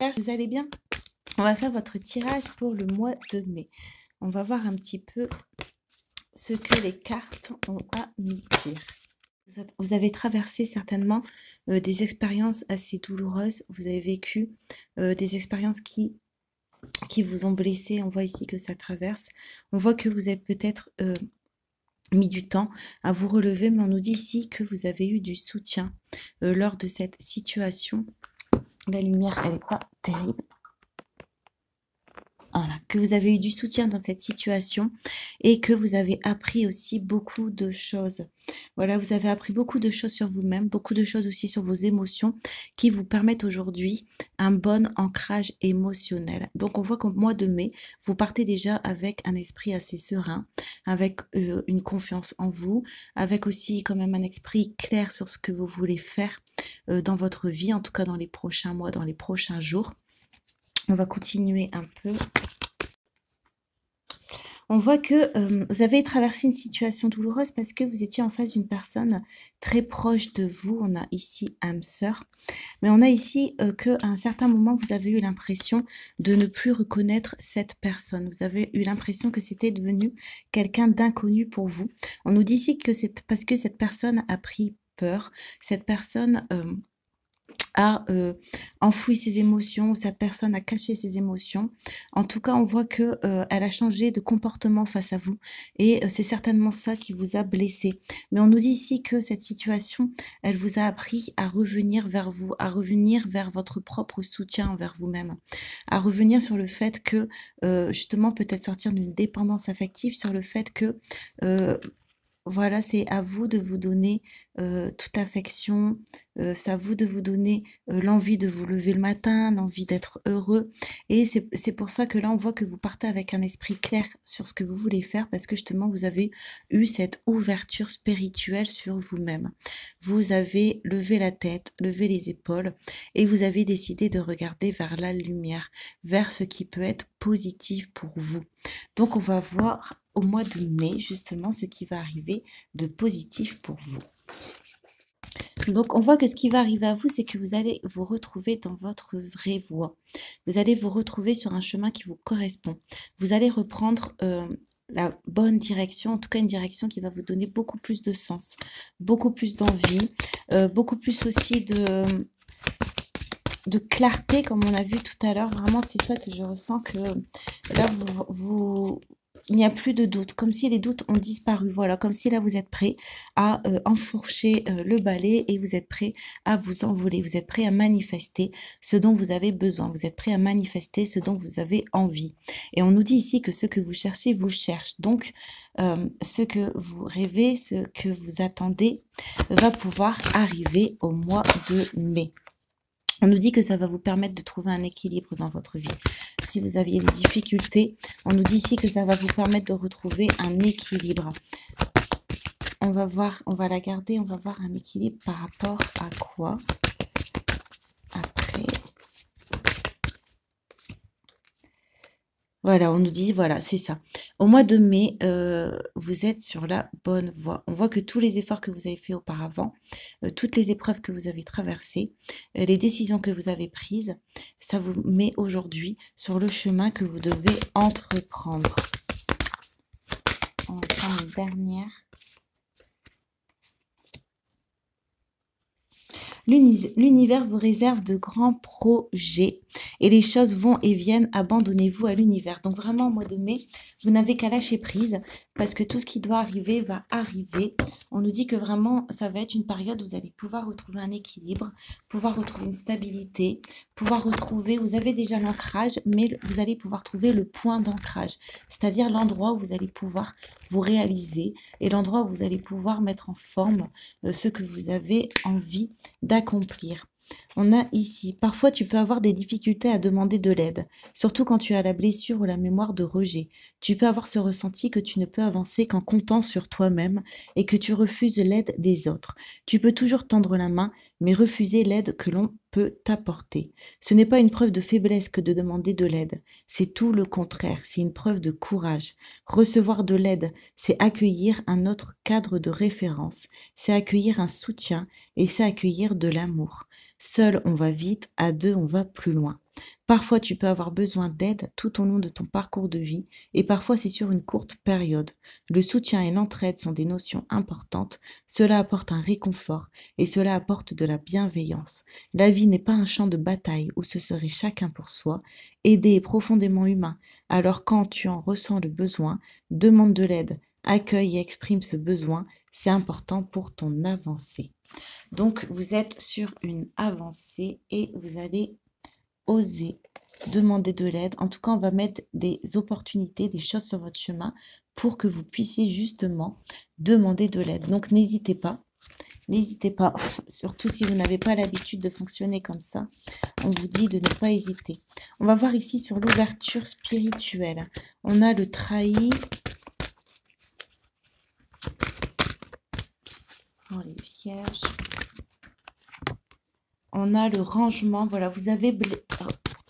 Vous allez bien? On va faire votre tirage pour le mois de mai. On va voir un petit peu ce que les cartes ont à nous dire. Vous avez traversé certainement des expériences assez douloureuses. Vous avez vécu des expériences qui vous ont blessé. On voit ici que ça traverse. On voit que vous êtes peut-être mis du temps à vous relever, mais on nous dit ici que vous avez eu du soutien lors de cette situation. La lumière, elle n'est pas terrible. Voilà, que vous avez eu du soutien dans cette situation et que vous avez appris aussi beaucoup de choses. Voilà, vous avez appris beaucoup de choses sur vous-même, beaucoup de choses aussi sur vos émotions qui vous permettent aujourd'hui un bon ancrage émotionnel. Donc on voit qu'au mois de mai, vous partez déjà avec un esprit assez serein, avec une confiance en vous, avec aussi quand même un esprit clair sur ce que vous voulez faire dans votre vie, en tout cas dans les prochains mois, dans les prochains jours. On va continuer un peu. On voit que vous avez traversé une situation douloureuse parce que vous étiez en face d'une personne très proche de vous. On a ici âme sœur. Mais on a ici qu'à un certain moment, vous avez eu l'impression de ne plus reconnaître cette personne. Vous avez eu l'impression que c'était devenu quelqu'un d'inconnu pour vous. On nous dit ici que c'est parce que cette personne a pris peur. Cette personne a enfoui ses émotions, cette personne a caché ses émotions. En tout cas, on voit que elle a changé de comportement face à vous et c'est certainement ça qui vous a blessé. Mais on nous dit ici que cette situation, elle vous a appris à revenir vers vous, à revenir vers votre propre soutien envers vous-même, à revenir sur le fait que justement peut-être sortir d'une dépendance affective, sur le fait que voilà, c'est à vous de vous donner toute affection, c'est à vous de vous donner l'envie de vous lever le matin, l'envie d'être heureux. Et c'est pour ça que là, on voit que vous partez avec un esprit clair sur ce que vous voulez faire parce que justement, vous avez eu cette ouverture spirituelle sur vous-même. Vous avez levé la tête, levé les épaules et vous avez décidé de regarder vers la lumière, vers ce qui peut être positif pour vous. Donc, on va voir au mois de mai, justement, ce qui va arriver de positif pour vous. Donc, on voit que ce qui va arriver à vous, c'est que vous allez vous retrouver dans votre vraie voie. Vous allez vous retrouver sur un chemin qui vous correspond. Vous allez reprendre la bonne direction, en tout cas une direction qui va vous donner beaucoup plus de sens, beaucoup plus d'envie, beaucoup plus aussi de clarté, comme on a vu tout à l'heure. Vraiment, c'est ça que je ressens, que là, il n'y a plus de doute, comme si les doutes ont disparu. Voilà, comme si là, vous êtes prêt à enfourcher le balai et vous êtes prêt à vous envoler. Vous êtes prêt à manifester ce dont vous avez besoin. Vous êtes prêt à manifester ce dont vous avez envie. Et on nous dit ici que ce que vous cherchez, vous cherche. Donc, ce que vous rêvez, ce que vous attendez, va pouvoir arriver au mois de mai. On nous dit que ça va vous permettre de trouver un équilibre dans votre vie. Si vous aviez des difficultés, on nous dit ici que ça va vous permettre de retrouver un équilibre. On va voir, on va la garder, on va voir un équilibre par rapport à quoi après. Voilà, on nous dit, voilà, c'est ça. Au mois de mai, vous êtes sur la bonne voie. On voit que tous les efforts que vous avez faits auparavant, toutes les épreuves que vous avez traversées, les décisions que vous avez prises, ça vous met aujourd'hui sur le chemin que vous devez entreprendre. On va prendre une dernière. L'univers vous réserve de grands projets et les choses vont et viennent, abandonnez-vous à l'univers. Donc vraiment, au mois de mai, vous n'avez qu'à lâcher prise parce que tout ce qui doit arriver va arriver. On nous dit que vraiment, ça va être une période où vous allez pouvoir retrouver un équilibre, pouvoir retrouver une stabilité, pouvoir retrouver, vous avez déjà l'ancrage, mais vous allez pouvoir trouver le point d'ancrage, c'est-à-dire l'endroit où vous allez pouvoir vous réaliser et l'endroit où vous allez pouvoir mettre en forme ce que vous avez envie d'accomplir. On a ici, parfois tu peux avoir des difficultés à demander de l'aide, surtout quand tu as la blessure ou la mémoire de rejet. Tu peux avoir ce ressenti que tu ne peux avancer qu'en comptant sur toi-même et que tu refuses l'aide des autres. Tu peux toujours tendre la main, mais refuser l'aide que l'on peut t'apporter. Ce n'est pas une preuve de faiblesse que de demander de l'aide, c'est tout le contraire, c'est une preuve de courage. Recevoir de l'aide, c'est accueillir un autre cadre de référence, c'est accueillir un soutien et c'est accueillir de l'amour. Seul, on va vite, à deux, on va plus loin. Parfois, tu peux avoir besoin d'aide tout au long de ton parcours de vie et parfois c'est sur une courte période. Le soutien et l'entraide sont des notions importantes. Cela apporte un réconfort et cela apporte de la bienveillance. La vie n'est pas un champ de bataille où ce serait chacun pour soi. Aider est profondément humain. Alors quand tu en ressens le besoin, demande de l'aide, accueille et exprime ce besoin. C'est important pour ton avancée. Donc, vous êtes sur une avancée et vous allez oser demander de l'aide. En tout cas, on va mettre des opportunités, des choses sur votre chemin pour que vous puissiez justement demander de l'aide. Donc, n'hésitez pas. N'hésitez pas, surtout si vous n'avez pas l'habitude de fonctionner comme ça, on vous dit de ne pas hésiter. On va voir ici sur l'ouverture spirituelle. On a le trahi. Pour les vierges. On a le rangement, voilà, vous avez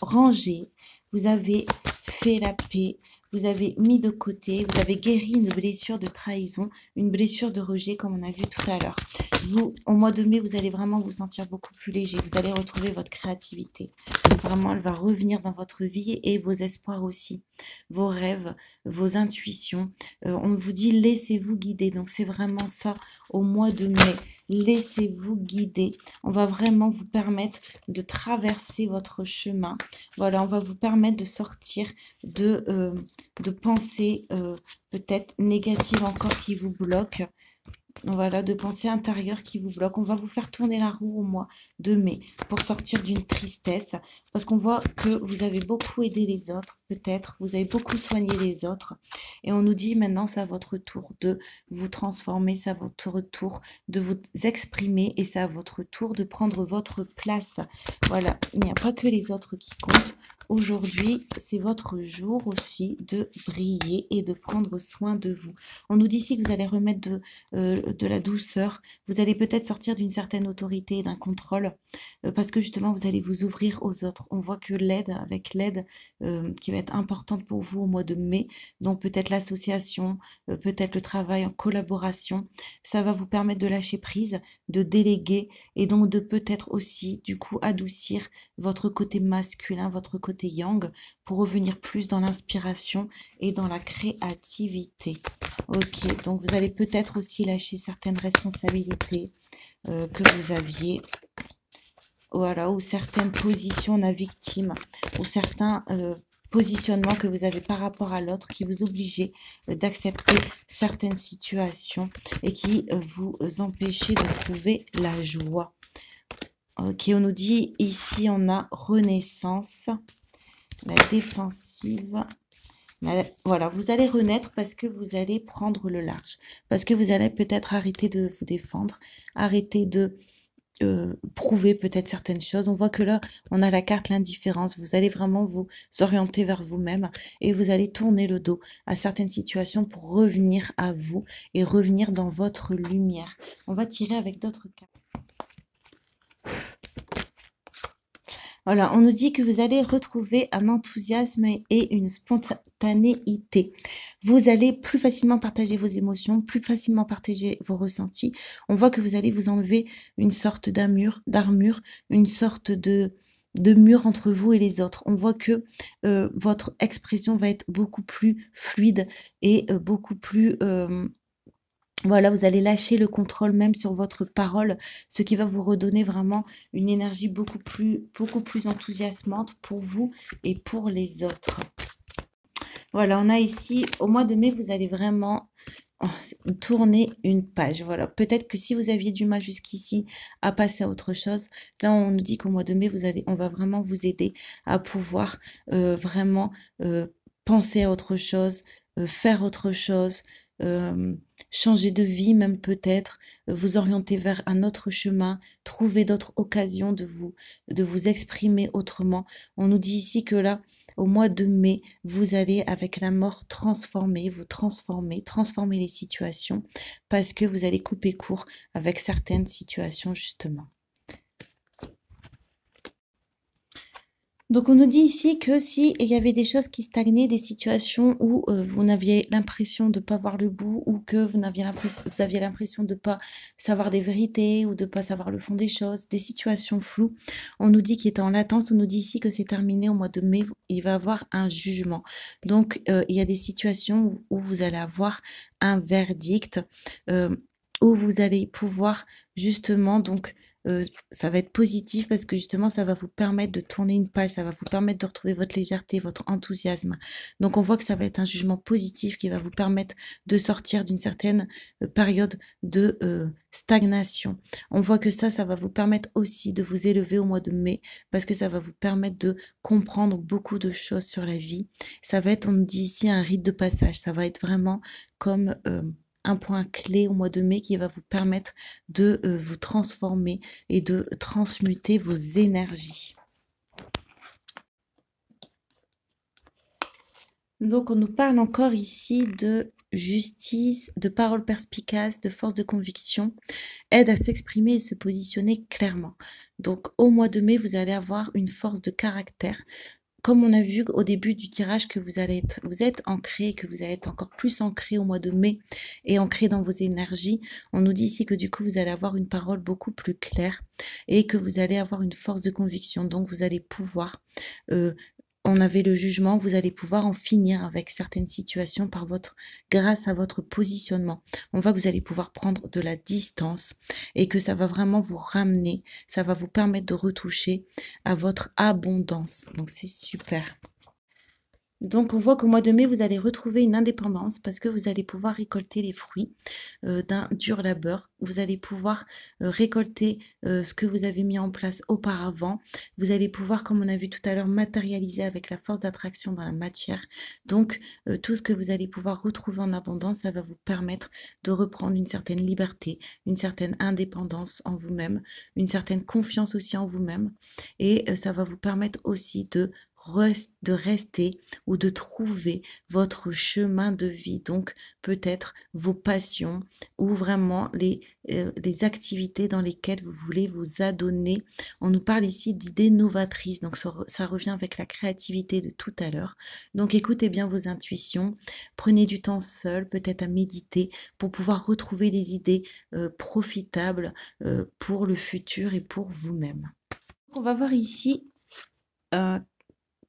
rangé, vous avez fait la paix, vous avez mis de côté, vous avez guéri une blessure de trahison, une blessure de rejet comme on a vu tout à l'heure. Vous, au mois de mai, vous allez vraiment vous sentir beaucoup plus léger, vous allez retrouver votre créativité. Vraiment, elle va revenir dans votre vie et vos espoirs aussi, vos rêves, vos intuitions. On vous dit laissez-vous guider, donc c'est vraiment ça au mois de mai. Laissez-vous guider. On va vraiment vous permettre de traverser votre chemin. Voilà, on va vous permettre de sortir de pensées peut-être négatives encore qui vous bloquent. Voilà, de pensées intérieures qui vous bloquent. On va vous faire tourner la roue au mois de mai pour sortir d'une tristesse. Parce qu'on voit que vous avez beaucoup aidé les autres, peut-être. Vous avez beaucoup soigné les autres. Et on nous dit maintenant, c'est à votre tour de vous transformer. C'est à votre tour de vous exprimer. Et c'est à votre tour de prendre votre place. Voilà, il n'y a pas que les autres qui comptent. Aujourd'hui, c'est votre jour aussi de briller et de prendre soin de vous. On nous dit ici que vous allez remettre de la douceur. Vous allez peut-être sortir d'une certaine autorité et d'un contrôle parce que justement, vous allez vous ouvrir aux autres. On voit que l'aide, avec l'aide qui va être importante pour vous au mois de mai, donc peut-être l'association, peut-être le travail en collaboration, ça va vous permettre de lâcher prise, de déléguer et donc de peut-être aussi, du coup, adoucir votre côté masculin, votre côté yang, pour revenir plus dans l'inspiration et dans la créativité. Ok, donc vous allez peut-être aussi lâcher certaines responsabilités que vous aviez, voilà, ou certaines positions de victime, ou certains positionnements que vous avez par rapport à l'autre qui vous obligeaient d'accepter certaines situations et qui vous empêchaient de trouver la joie. Ok, on nous dit ici, on a renaissance, la défensive. Voilà, vous allez renaître parce que vous allez prendre le large. Parce que vous allez peut-être arrêter de vous défendre, arrêter de prouver peut-être certaines choses. On voit que là, on a la carte l'indifférence. Vous allez vraiment vous orienter vers vous-même et vous allez tourner le dos à certaines situations pour revenir à vous et revenir dans votre lumière. On va tirer avec d'autres cartes. Voilà, on nous dit que vous allez retrouver un enthousiasme et une spontanéité. Vous allez plus facilement partager vos émotions, plus facilement partager vos ressentis. On voit que vous allez vous enlever une sorte d'armure, une sorte de mur entre vous et les autres. On voit que votre expression va être beaucoup plus fluide et beaucoup plus... voilà, vous allez lâcher le contrôle même sur votre parole, ce qui va vous redonner vraiment une énergie beaucoup plus enthousiasmante pour vous et pour les autres. Voilà, on a ici, au mois de mai, vous allez vraiment tourner une page. Voilà, peut-être que si vous aviez du mal jusqu'ici à passer à autre chose, là, on nous dit qu'au mois de mai, on va vraiment vous aider à pouvoir vraiment penser à autre chose, faire autre chose, changer de vie même peut-être, vous orienter vers un autre chemin, trouver d'autres occasions de vous exprimer autrement. On nous dit ici que là, au mois de mai, vous allez avec la mort transformer les situations parce que vous allez couper court avec certaines situations justement. Donc, on nous dit ici que si il y avait des choses qui stagnaient, des situations où vous n'aviez l'impression de ne pas voir le bout ou que vous aviez l'impression de ne pas savoir des vérités ou de ne pas savoir le fond des choses, des situations floues, on nous dit qu'il était en latence, on nous dit ici que c'est terminé au mois de mai, il va y avoir un jugement. Donc, il y a des situations où vous allez avoir un verdict, où vous allez pouvoir justement donc ça va être positif parce que justement, ça va vous permettre de tourner une page, ça va vous permettre de retrouver votre légèreté, votre enthousiasme. Donc, on voit que ça va être un jugement positif qui va vous permettre de sortir d'une certaine période de stagnation. On voit que ça va vous permettre aussi de vous élever au mois de mai parce que ça va vous permettre de comprendre beaucoup de choses sur la vie. Ça va être, on nous dit ici, un rite de passage. Ça va être vraiment comme un point clé au mois de mai qui va vous permettre de vous transformer et de transmuter vos énergies. Donc, on nous parle encore ici de justice, de paroles perspicaces, de force de conviction, aide à s'exprimer et se positionner clairement. Donc, au mois de mai, vous allez avoir une force de caractère. Comme on a vu au début du tirage que vous êtes ancré, que vous allez être encore plus ancré au mois de mai et ancré dans vos énergies, on nous dit ici que du coup vous allez avoir une parole beaucoup plus claire et que vous allez avoir une force de conviction. Donc vous allez pouvoir, on avait le jugement, vous allez pouvoir en finir avec certaines situations grâce à votre positionnement. On voit que vous allez pouvoir prendre de la distance et que ça va vraiment vous ramener, ça va vous permettre de retoucher à votre abondance. Donc c'est super. Donc, on voit qu'au mois de mai, vous allez retrouver une indépendance parce que vous allez pouvoir récolter les fruits d'un dur labeur. Vous allez pouvoir récolter ce que vous avez mis en place auparavant. Vous allez pouvoir, comme on a vu tout à l'heure, matérialiser avec la force d'attraction dans la matière. Donc, tout ce que vous allez pouvoir retrouver en abondance, ça va vous permettre de reprendre une certaine liberté, une certaine indépendance en vous-même, une certaine confiance aussi en vous-même. Et ça va vous permettre aussi de rester ou de trouver votre chemin de vie, donc peut-être vos passions ou vraiment les activités dans lesquelles vous voulez vous adonner. On nous parle ici d'idées novatrices, donc ça revient avec la créativité de tout à l'heure. Donc écoutez bien vos intuitions, prenez du temps seul, peut-être à méditer, pour pouvoir retrouver des idées profitables pour le futur et pour vous-même. On va voir ici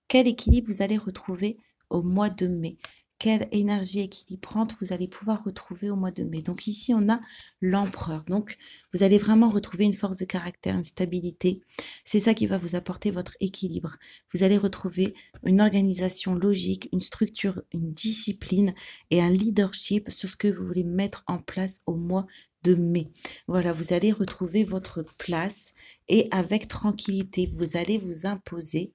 quel équilibre vous allez retrouver au mois de mai. Quelle énergie équilibrante vous allez pouvoir retrouver au mois de mai. Donc ici, on a l'empereur. Donc, vous allez vraiment retrouver une force de caractère, une stabilité. C'est ça qui va vous apporter votre équilibre. Vous allez retrouver une organisation logique, une structure, une discipline et un leadership sur ce que vous voulez mettre en place au mois de mai. Voilà, vous allez retrouver votre place et avec tranquillité, vous allez vous imposer.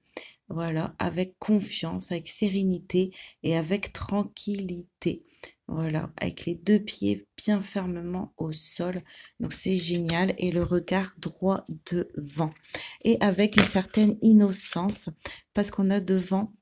Voilà, avec confiance, avec sérénité et avec tranquillité. Voilà, avec les deux pieds bien fermement au sol. Donc, c'est génial. Et le regard droit devant. Et avec une certaine innocence, parce qu'on a devant...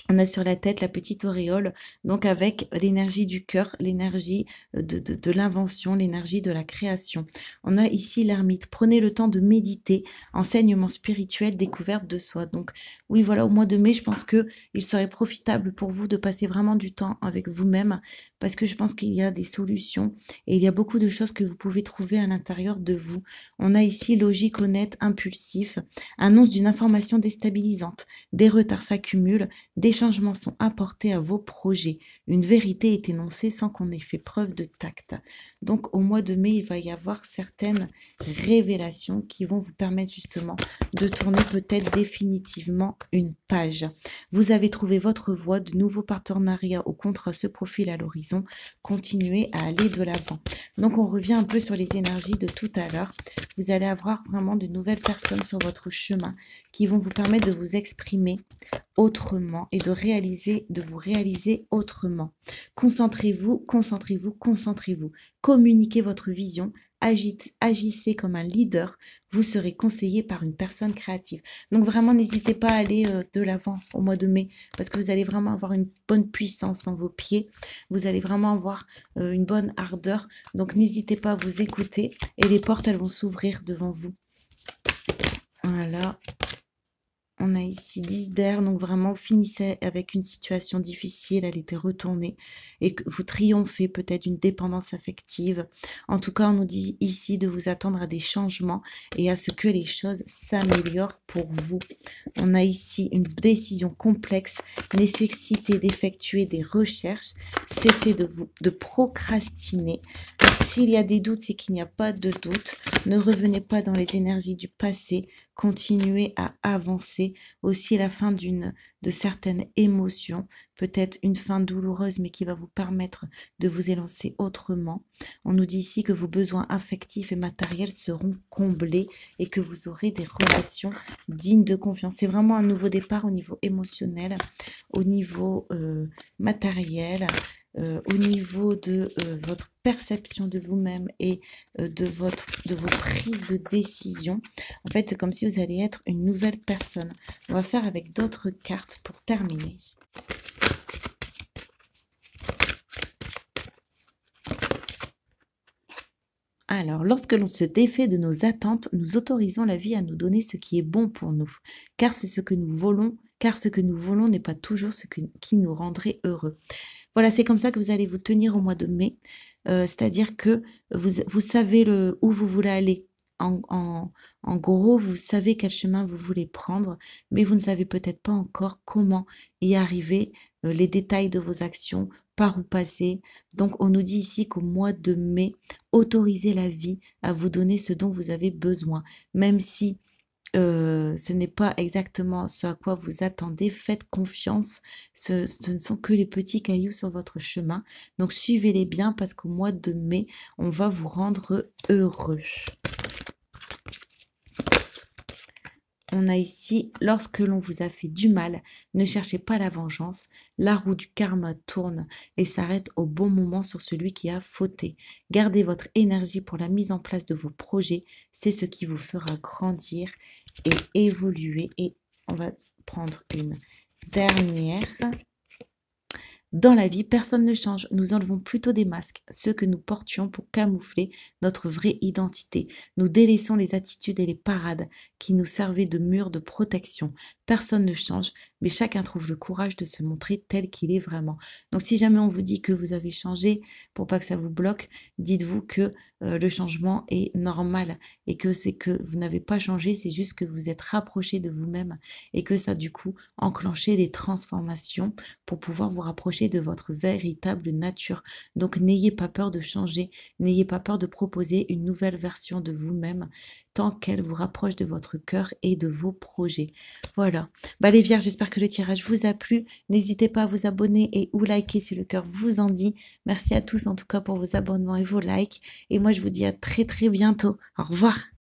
On a sur la tête la petite auréole, donc avec l'énergie du cœur, l'énergie de l'invention, l'énergie de la création. On a ici l'ermite. Prenez le temps de méditer, enseignement spirituel, découverte de soi. Donc oui, voilà, au mois de mai, je pense que il serait profitable pour vous de passer vraiment du temps avec vous-même, parce que je pense qu'il y a des solutions et il y a beaucoup de choses que vous pouvez trouver à l'intérieur de vous. On a ici logique, honnête, impulsif, annonce d'une information déstabilisante, des retards s'accumulent, des changements sont apportés à vos projets. Une vérité est énoncée sans qu'on ait fait preuve de tact. Donc, au mois de mai, il va y avoir certaines révélations qui vont vous permettre justement de tourner peut-être définitivement une page. Vous avez trouvé votre voie, de nouveaux partenariats ou contrats se profilent à l'horizon. Continuez à aller de l'avant. Donc, on revient un peu sur les énergies de tout à l'heure. Vous allez avoir vraiment de nouvelles personnes sur votre chemin qui vont vous permettre de vous exprimer autrement et de vous réaliser autrement. Concentrez-vous, concentrez-vous, concentrez-vous. Communiquez votre vision, agissez comme un leader, vous serez conseillé par une personne créative. Donc vraiment, n'hésitez pas à aller de l'avant au mois de mai, parce que vous allez vraiment avoir une bonne puissance dans vos pieds, vous allez vraiment avoir une bonne ardeur, donc n'hésitez pas à vous écouter et les portes, elles vont s'ouvrir devant vous. Voilà. On a ici 10 d'air, donc vraiment, vous finissez avec une situation difficile, elle était retournée, et que vous triomphez peut-être d'une dépendance affective. En tout cas, on nous dit ici de vous attendre à des changements et à ce que les choses s'améliorent pour vous. On a ici une décision complexe, nécessité d'effectuer des recherches, cessez de procrastiner. S'il y a des doutes, c'est qu'il n'y a pas de doute. Ne revenez pas dans les énergies du passé. Continuez à avancer. Aussi la fin de certaines émotions. Peut-être une fin douloureuse, mais qui va vous permettre de vous élancer autrement. On nous dit ici que vos besoins affectifs et matériels seront comblés et que vous aurez des relations dignes de confiance. C'est vraiment un nouveau départ au niveau émotionnel, au niveau matériel. Au niveau de votre perception de vous-même et de vos prises de décision. En fait, c'est comme si vous alliez être une nouvelle personne. On va faire avec d'autres cartes pour terminer. Alors, lorsque l'on se défait de nos attentes, nous autorisons la vie à nous donner ce qui est bon pour nous, car c'est ce que nous voulons, car ce que nous voulons n'est pas toujours qui nous rendrait heureux. Voilà, c'est comme ça que vous allez vous tenir au mois de mai, c'est-à-dire que vous savez où vous voulez aller. En gros, vous savez quel chemin vous voulez prendre, mais vous ne savez peut-être pas encore comment y arriver, les détails de vos actions, par où passer. Donc, on nous dit ici qu'au mois de mai, autorisez la vie à vous donner ce dont vous avez besoin, même si ce n'est pas exactement ce à quoi vous attendez, faites confiance, ce ne sont que les petits cailloux sur votre chemin, donc suivez-les bien parce qu'au mois de mai, on va vous rendre heureux. On a ici, lorsque l'on vous a fait du mal, ne cherchez pas la vengeance, la roue du karma tourne et s'arrête au bon moment sur celui qui a fauté. Gardez votre énergie pour la mise en place de vos projets, c'est ce qui vous fera grandir et évoluer. Et on va prendre une dernière. Dans la vie, personne ne change. Nous enlevons plutôt des masques, ceux que nous portions pour camoufler notre vraie identité. Nous délaissons les attitudes et les parades qui nous servaient de mur de protection. Personne ne change, mais chacun trouve le courage de se montrer tel qu'il est vraiment. Donc si jamais on vous dit que vous avez changé, pour pas que ça vous bloque, dites-vous que le changement est normal et que c'est que vous n'avez pas changé, c'est juste que vous êtes rapproché de vous-même et que ça du coup enclenché des transformations pour pouvoir vous rapprocher de votre véritable nature. Donc n'ayez pas peur de changer, n'ayez pas peur de proposer une nouvelle version de vous-même tant qu'elle vous rapproche de votre cœur et de vos projets. Voilà. Les vierges, j'espère que le tirage vous a plu. N'hésitez pas à vous abonner et ou liker si le cœur vous en dit. Merci à tous en tout cas pour vos abonnements et vos likes. Et moi, je vous dis à très très bientôt. Au revoir.